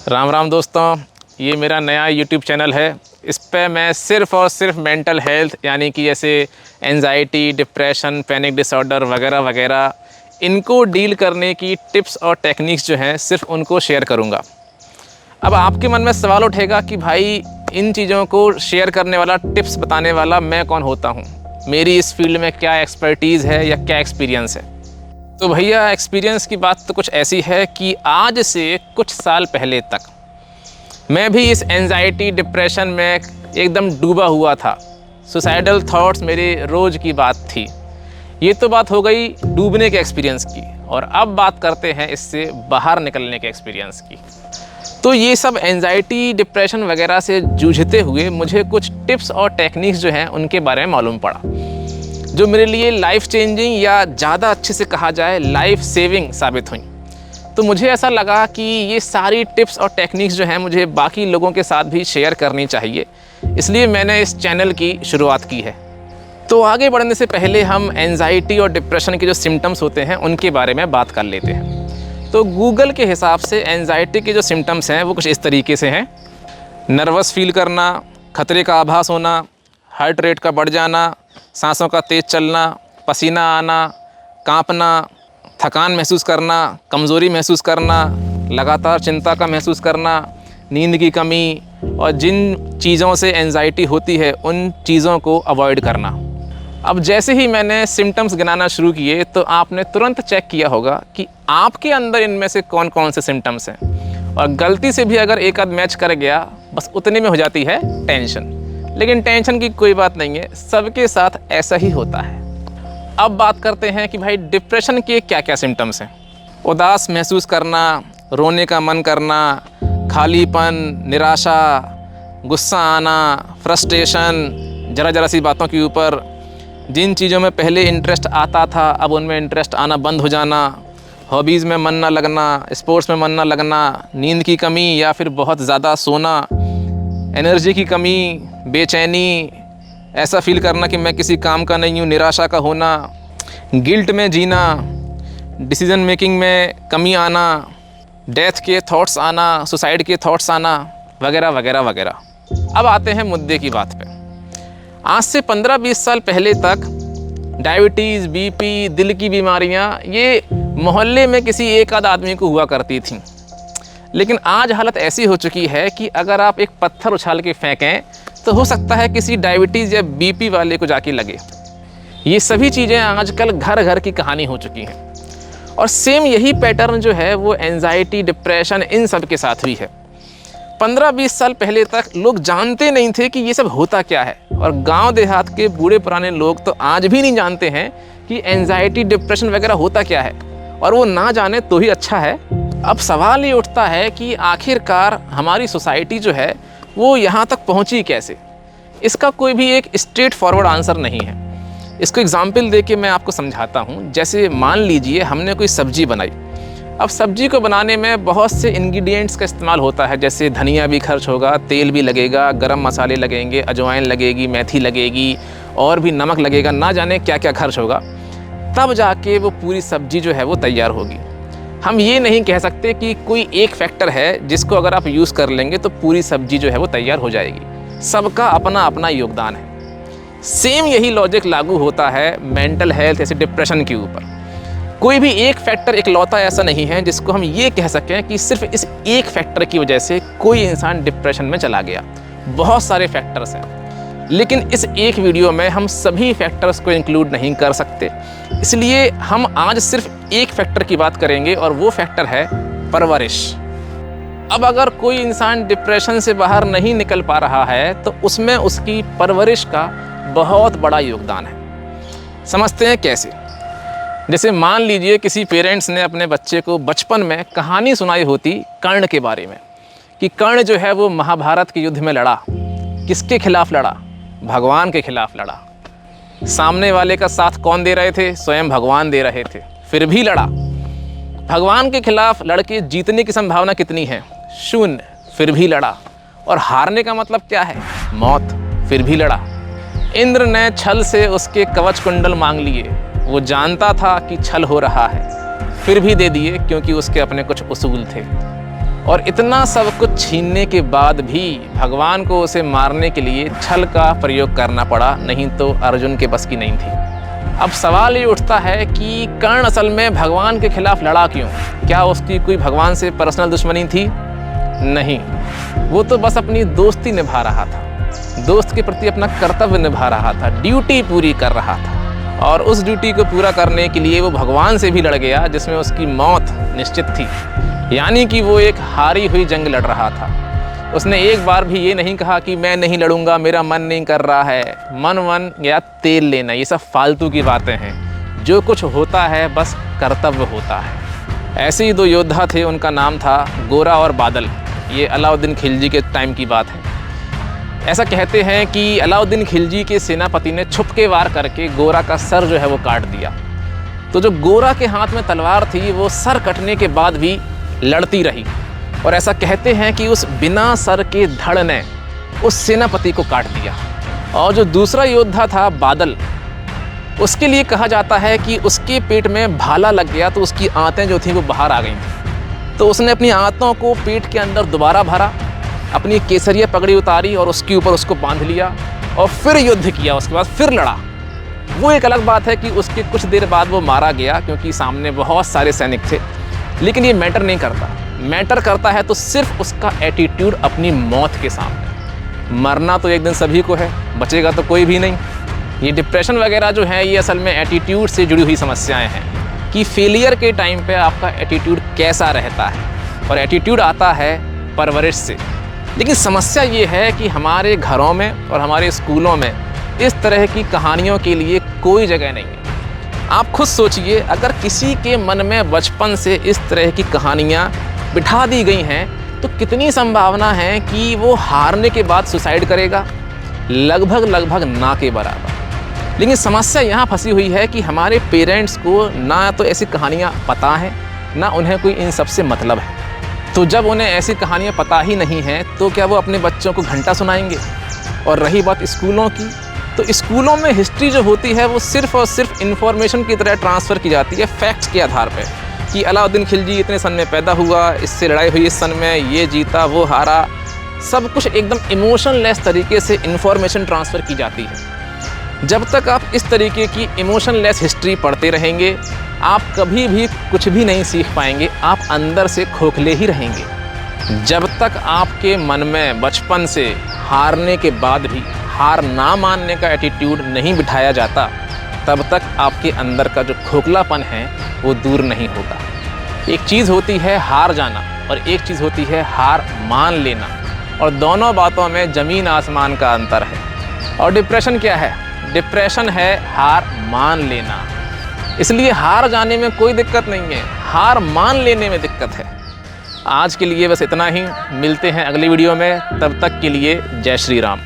राम राम दोस्तों, ये मेरा नया YouTube चैनल है। इस पे मैं सिर्फ़ और सिर्फ मेंटल हेल्थ यानी कि जैसे एंजाइटी, डिप्रेशन, पैनिक डिसऑर्डर वगैरह वगैरह इनको डील करने की टिप्स और टेक्निक्स जो हैं सिर्फ उनको शेयर करूँगा। अब आपके मन में सवाल उठेगा कि भाई इन चीज़ों को शेयर करने वाला, टिप्स बताने वाला मैं कौन होता हूँ, मेरी इस फील्ड में क्या एक्सपर्टीज़ है या क्या एक्सपीरियंस है। तो भैया एक्सपीरियंस की बात तो कुछ ऐसी है कि आज से कुछ साल पहले तक मैं भी इस एंजाइटी, डिप्रेशन में एकदम डूबा हुआ था। सुसाइडल थॉट्स मेरी रोज़ की बात थी। ये तो बात हो गई डूबने के एक्सपीरियंस की, और अब बात करते हैं इससे बाहर निकलने के एक्सपीरियंस की। तो ये सब एंजाइटी, डिप्रेशन वगैरह से जूझते हुए मुझे कुछ टिप्स और टेक्निक्स जो हैं उनके बारे में मालूम पड़ा, जो मेरे लिए लाइफ चेंजिंग या ज़्यादा अच्छे से कहा जाए लाइफ सेविंग साबित हुई। तो मुझे ऐसा लगा कि ये सारी टिप्स और टेक्निक्स जो हैं मुझे बाकी लोगों के साथ भी शेयर करनी चाहिए, इसलिए मैंने इस चैनल की शुरुआत की है। तो आगे बढ़ने से पहले हम एंजाइटी और डिप्रेशन के जो सिम्टम्स होते हैं उनके बारे में बात कर लेते हैं। तो गूगल के हिसाब से एंजाइटी के जो सिम्टम्स हैं वो कुछ इस तरीके से हैं: नर्वस फील करना, खतरे का आभास होना, हार्ट रेट का बढ़ जाना, सांसों का तेज़ चलना, पसीना आना, कांपना, थकान महसूस करना, कमज़ोरी महसूस करना, लगातार चिंता का महसूस करना, नींद की कमी, और जिन चीज़ों से एंजाइटी होती है उन चीज़ों को अवॉइड करना। अब जैसे ही मैंने सिम्टम्स गिनाना शुरू किए तो आपने तुरंत चेक किया होगा कि आपके अंदर इनमें से कौन कौन से सिम्टम्स हैं, और गलती से भी अगर एक आध मैच कर गया बस उतने में हो जाती है टेंशन। लेकिन टेंशन की कोई बात नहीं है, सबके साथ ऐसा ही होता है। अब बात करते हैं कि भाई डिप्रेशन के क्या क्या सिम्टम्स हैं। उदास महसूस करना, रोने का मन करना, खालीपन, निराशा, गुस्सा आना, फ्रस्ट्रेशन, ज़रा सी बातों के ऊपर जिन चीज़ों में पहले इंटरेस्ट आता था अब उनमें इंटरेस्ट आना बंद हो जाना, हॉबीज़ में मन ना लगना, स्पोर्ट्स में मन ना लगना, नींद की कमी या फिर बहुत ज़्यादा सोना, एनर्जी की कमी, बेचैनी, ऐसा फील करना कि मैं किसी काम का नहीं हूँ, निराशा का होना, गिल्ट में जीना, डिसीज़न मेकिंग में कमी आना, डेथ के थॉट्स आना, सुसाइड के थॉट्स आना, वगैरह वगैरह वगैरह। अब आते हैं मुद्दे की बात पे। आज से 15-20 साल पहले तक डायबिटीज़, बीपी, दिल की बीमारियाँ ये मोहल्ले में किसी एक आध आदमी को हुआ करती थीं। लेकिन आज हालत ऐसी हो चुकी है कि अगर आप एक पत्थर उछाल के फेंकें तो हो सकता है किसी डायबिटीज़ या बीपी वाले को जाके लगे। ये सभी चीज़ें आजकल घर घर की कहानी हो चुकी हैं, और सेम यही पैटर्न जो है वो एंजाइटी, डिप्रेशन इन सब के साथ भी है। 15-20 साल पहले तक लोग जानते नहीं थे कि ये सब होता क्या है, और गांव देहात के बूढ़े पुराने लोग तो आज भी नहीं जानते हैं कि एंजाइटी, डिप्रेशन वगैरह होता क्या है, और वो ना जाने तो ही अच्छा है। अब सवाल ये उठता है कि आखिरकार हमारी सोसाइटी जो है वो यहाँ तक पहुँची कैसे। इसका कोई भी एक स्ट्रेट फॉरवर्ड आंसर नहीं है। इसको एग्जाम्पल दे के मैं आपको समझाता हूँ। जैसे मान लीजिए हमने कोई सब्जी बनाई। अब सब्जी को बनाने में बहुत से इंग्रेडिएंट्स का इस्तेमाल होता है, जैसे धनिया भी खर्च होगा, तेल भी लगेगा, गरम मसाले लगेंगे, अजवाइन लगेगी, मेथी लगेगी, और भी नमक लगेगा, ना जाने क्या क्या खर्च होगा। तब जाके वो पूरी सब्जी जो है वो तैयार होगी। हम ये नहीं कह सकते कि कोई एक फैक्टर है जिसको अगर आप यूज़ कर लेंगे तो पूरी सब्जी जो है वो तैयार हो जाएगी। सबका अपना अपना योगदान है। सेम यही लॉजिक लागू होता है मेंटल हेल्थ ऐसे डिप्रेशन के ऊपर। कोई भी एक फैक्टर इकलौता ऐसा नहीं है जिसको हम ये कह सकें कि सिर्फ इस एक फैक्टर की वजह से कोई इंसान डिप्रेशन में चला गया। बहुत सारे फैक्टर्स हैं, लेकिन इस एक वीडियो में हम सभी फैक्टर्स को इंक्लूड नहीं कर सकते। इसलिए हम आज सिर्फ एक फैक्टर की बात करेंगे, और वो फैक्टर है परवरिश। अब अगर कोई इंसान डिप्रेशन से बाहर नहीं निकल पा रहा है तो उसमें उसकी परवरिश का बहुत बड़ा योगदान है। समझते हैं कैसे। जैसे मान लीजिए किसी पेरेंट्स ने अपने बच्चे को बचपन में कहानी सुनाई होती कर्ण के बारे में, कि कर्ण जो है वो महाभारत के युद्ध में लड़ा। किसके खिलाफ लड़ा? भगवान के खिलाफ लड़ा। सामने वाले का साथ कौन दे रहे थे? स्वयं भगवान दे रहे थे, फिर भी लड़ा। भगवान के खिलाफ लड़के जीतने की संभावना कितनी है? 0, फिर भी लड़ा। और हारने का मतलब क्या है? मौत, फिर भी लड़ा। इंद्र ने छल से उसके कवच कुंडल मांग लिए, वो जानता था कि छल हो रहा है, फिर भी दे दिए क्योंकि उसके अपने कुछ उसूल थे। और इतना सब कुछ छीनने के बाद भी भगवान को उसे मारने के लिए छल का प्रयोग करना पड़ा, नहीं तो अर्जुन के बस की नहीं थी। अब सवाल ये उठता है कि कर्ण असल में भगवान के खिलाफ लड़ा क्यों? क्या उसकी कोई भगवान से पर्सनल दुश्मनी थी? नहीं, वो तो बस अपनी दोस्ती निभा रहा था, दोस्त के प्रति अपना कर्तव्य निभा रहा था, ड्यूटी पूरी कर रहा था। और उस ड्यूटी को पूरा करने के लिए वो भगवान से भी लड़ गया, जिसमें उसकी मौत निश्चित थी। यानी कि वो एक हारी हुई जंग लड़ रहा था। उसने एक बार भी ये नहीं कहा कि मैं नहीं लड़ूंगा, मेरा मन नहीं कर रहा है। मन या तेल लेना, ये सब फालतू की बातें हैं। जो कुछ होता है बस कर्तव्य होता है। ऐसे ही दो योद्धा थे, उनका नाम था गोरा और बादल। ये अलाउद्दीन खिलजी के टाइम की बात है। ऐसा कहते हैं कि अलाउद्दीन खिलजी के सेनापति ने छुप के वार करके गोरा का सर जो है वो काट दिया। तो जो गोरा के हाथ में तलवार थी वो सर कटने के बाद भी लड़ती रही, और ऐसा कहते हैं कि उस बिना सर के धड़ ने उस सेनापति को काट दिया। और जो दूसरा योद्धा था बादल, उसके लिए कहा जाता है कि उसके पेट में भाला लग गया तो उसकी आंतें जो थीं वो बाहर आ गई थी। तो उसने अपनी आंतों को पेट के अंदर दोबारा भरा, अपनी केसरिया पगड़ी उतारी और उसके ऊपर उसको बांध लिया और फिर युद्ध किया। उसके बाद फिर लड़ा। वो एक अलग बात है कि उसके कुछ देर बाद वो मारा गया, क्योंकि सामने बहुत सारे सैनिक थे। लेकिन ये मैटर नहीं करता। मैटर करता है तो सिर्फ उसका एटीट्यूड अपनी मौत के सामने। मरना तो एक दिन सभी को है, बचेगा तो कोई भी नहीं। ये डिप्रेशन वगैरह जो है ये असल में एटीट्यूड से जुड़ी हुई समस्याएं हैं कि फेलियर के टाइम पे आपका एटीट्यूड कैसा रहता है। और एटीट्यूड आता है परवरिश से। लेकिन समस्या ये है कि हमारे घरों में और हमारे स्कूलों में इस तरह की कहानियों के लिए कोई जगह नहीं है। आप खुद सोचिए, अगर किसी के मन में बचपन से इस तरह की कहानियाँ बिठा दी गई हैं तो कितनी संभावना है कि वो हारने के बाद सुसाइड करेगा? लगभग ना के बराबर। लेकिन समस्या यहाँ फंसी हुई है कि हमारे पेरेंट्स को ना तो ऐसी कहानियाँ पता हैं, ना उन्हें कोई इन सब से मतलब है। तो जब उन्हें ऐसी कहानियाँ पता ही नहीं हैं तो क्या वो अपने बच्चों को घंटा सुनाएंगे? और रही बात स्कूलों की, तो स्कूलों में हिस्ट्री जो होती है वो सिर्फ और सिर्फ इन्फॉर्मेशन की तरह ट्रांसफ़र की जाती है, फैक्ट्स के आधार पे, कि अलाउद्दीन खिलजी इतने सन में पैदा हुआ, इससे लड़ाई हुई इस सन में, ये जीता वो हारा। सब कुछ एकदम इमोशनलेस तरीके से इन्फॉर्मेशन ट्रांसफ़र की जाती है। जब तक आप इस तरीके की इमोशनलेस हिस्ट्री पढ़ते रहेंगे, आप कभी भी कुछ भी नहीं सीख पाएंगे। आप अंदर से खोखले ही रहेंगे। जब तक आपके मन में बचपन से हारने के बाद भी हार ना मानने का एटीट्यूड नहीं बिठाया जाता, तब तक आपके अंदर का जो खोखलापन है वो दूर नहीं होगा। एक चीज़ होती है हार जाना और एक चीज़ होती है हार मान लेना, और दोनों बातों में ज़मीन आसमान का अंतर है। और डिप्रेशन क्या है? डिप्रेशन है हार मान लेना। इसलिए हार जाने में कोई दिक्कत नहीं है, हार मान लेने में दिक्कत है। आज के लिए बस इतना ही। मिलते हैं अगली वीडियो में, तब तक के लिए जय श्री राम।